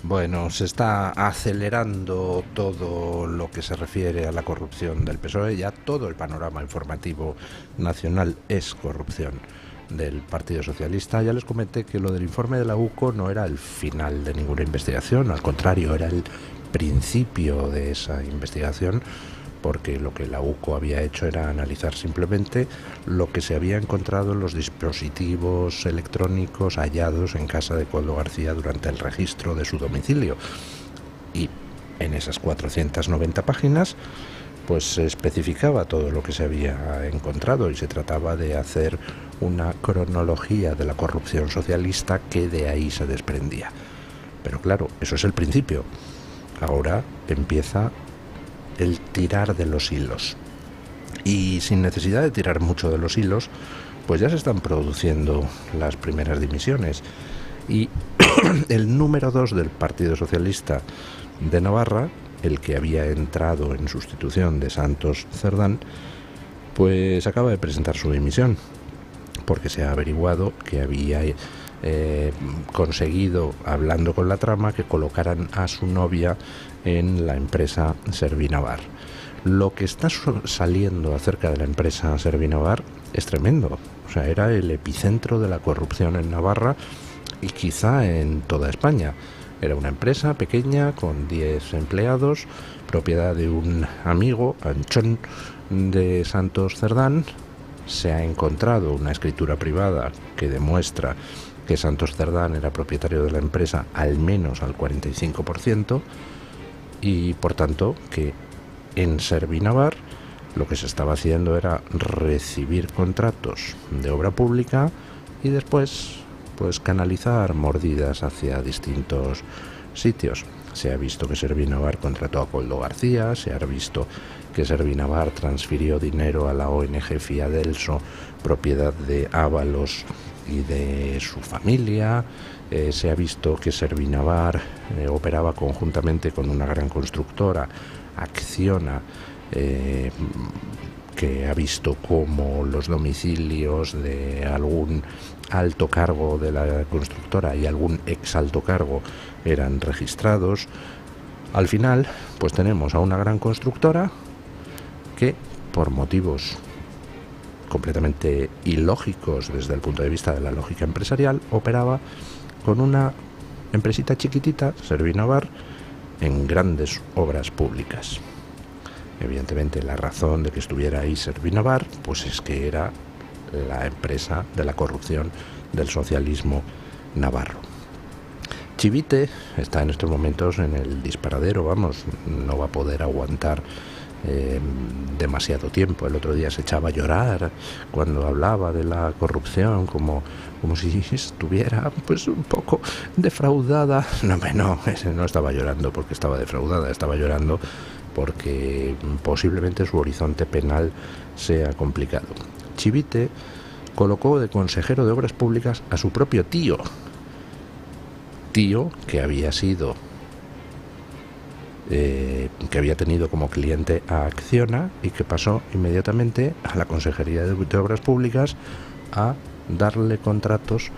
Bueno, se está acelerando todo lo que se refiere a la corrupción del PSOE. Ya todo el panorama informativo nacional es corrupción del Partido Socialista. Ya les comenté que lo del informe de la UCO no era el final de ninguna investigación, al contrario, era el principio de esa investigación, porque lo que la UCO había hecho era analizar simplemente lo que se había encontrado en los dispositivos electrónicos hallados en casa de Koldo García durante el registro de su domicilio. Y en esas 490 páginas pues se especificaba todo lo que se había encontrado y se trataba de hacer una cronología de la corrupción socialista que de ahí se desprendía. Pero claro, eso es el principio. Ahora empieza el tirar de los hilos. Y sin necesidad de tirar mucho de los hilos, pues ya se están produciendo las primeras dimisiones. Y el número 2 del Partido Socialista de Navarra, el que había entrado en sustitución de Santos Cerdán, pues acaba de presentar su dimisión, porque se ha averiguado que había conseguido, hablando con la trama, que colocaran a su novia en la empresa Servinavar. Lo que está saliendo acerca de la empresa Servinavar es tremendo. O sea, era el epicentro de la corrupción en Navarra y quizá en toda España. Era una empresa pequeña con 10 empleados, propiedad de un amigo, Anchón, de Santos Cerdán. Se ha encontrado una escritura privada que demuestra que Santos Cerdán era propietario de la empresa al menos al 45%, y por tanto que en Servinavar lo que se estaba haciendo era recibir contratos de obra pública y después pues canalizar mordidas hacia distintos sitios. Se ha visto que Servinavar contrató a Koldo García, se ha visto que Servinavar transfirió dinero a la ONG Fiadelso, propiedad de Ábalos y de su familia. Se ha visto que Servinavar operaba conjuntamente con una gran constructora, Acciona, que ha visto cómo los domicilios de algún alto cargo de la constructora y algún ex alto cargo eran registrados. Al final, pues tenemos a una gran constructora que, por motivos completamente ilógicos desde el punto de vista de la lógica empresarial, operaba con una empresita chiquitita, Servinavar, en grandes obras públicas. Evidentemente, la razón de que estuviera ahí Servinavar pues es que era la empresa de la corrupción del socialismo navarro. Chivite está en estos momentos en el disparadero, vamos, no va a poder aguantar demasiado tiempo. El otro día se echaba a llorar cuando hablaba de la corrupción, como si estuviera pues un poco defraudada. No, ese no estaba llorando porque estaba defraudada, estaba llorando porque posiblemente su horizonte penal sea complicado. Chivite colocó de consejero de Obras Públicas a su propio tío que había sido que había tenido como cliente a Acciona y que pasó inmediatamente a la Consejería de Obras Públicas a darle contratos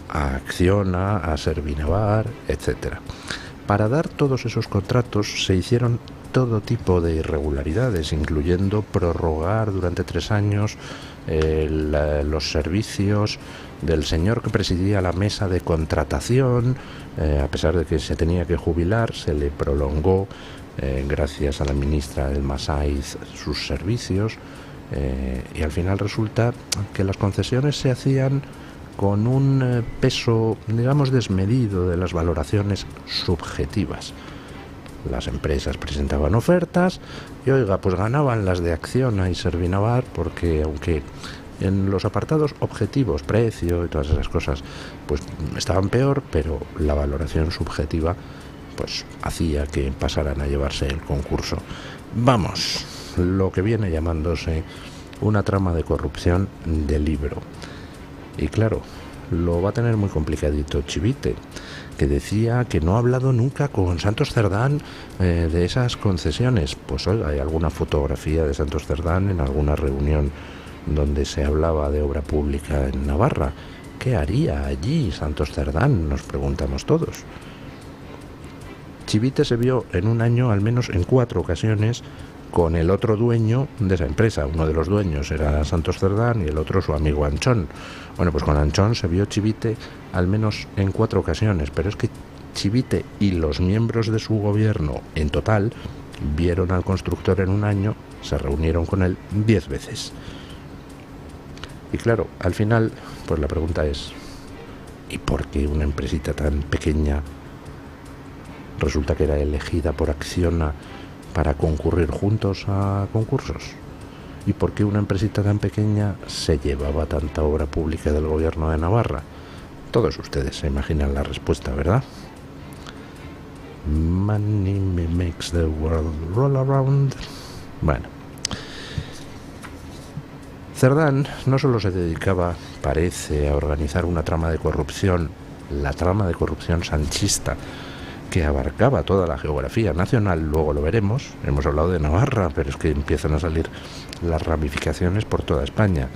a Acciona, a Servinavar, etcétera. Para dar todos esos contratos se hicieron todo tipo de irregularidades, incluyendo prorrogar durante 3 años los servicios del señor que presidía la mesa de contratación. A pesar de que se tenía que jubilar, se le prolongó, gracias a la ministra Elma Saiz, sus servicios, y al final resulta que las concesiones se hacían con un peso, digamos, desmedido de las valoraciones subjetivas. Las empresas presentaban ofertas y, oiga, pues ganaban las de Acciona y Servinavar, porque aunque en los apartados objetivos, precio y todas esas cosas, pues estaban peor, pero la valoración subjetiva pues hacía que pasaran a llevarse el concurso. Vamos, lo que viene llamándose una trama de corrupción de libro. Y claro, lo va a tener muy complicadito Chivite, que decía que no ha hablado nunca con Santos Cerdán de esas concesiones. Pues oiga, hay alguna fotografía de Santos Cerdán en alguna reunión donde se hablaba de obra pública en Navarra. ¿Qué haría allí Santos Cerdán?, nos preguntamos todos. Chivite se vio en un año, al menos en 4 ocasiones, con el otro dueño de esa empresa. Uno de los dueños era Santos Cerdán y el otro su amigo Anchón. Bueno, pues con Anchón se vio Chivite al menos en 4 ocasiones, pero es que Chivite y los miembros de su gobierno en total vieron al constructor en un año, se reunieron con él 10 veces. Y claro, al final, pues la pregunta es, ¿y por qué una empresita tan pequeña resulta que era elegida por Acciona para concurrir juntos a concursos? ¿Y por qué una empresita tan pequeña se llevaba tanta obra pública del gobierno de Navarra? Todos ustedes se imaginan la respuesta, ¿verdad? Money makes the world roll around. Bueno, Cerdán no solo se dedicaba, parece, a organizar una trama de corrupción, la trama de corrupción sanchista, que abarcaba toda la geografía nacional, luego lo veremos, hemos hablado de Navarra, pero es que empiezan a salir las ramificaciones por toda España.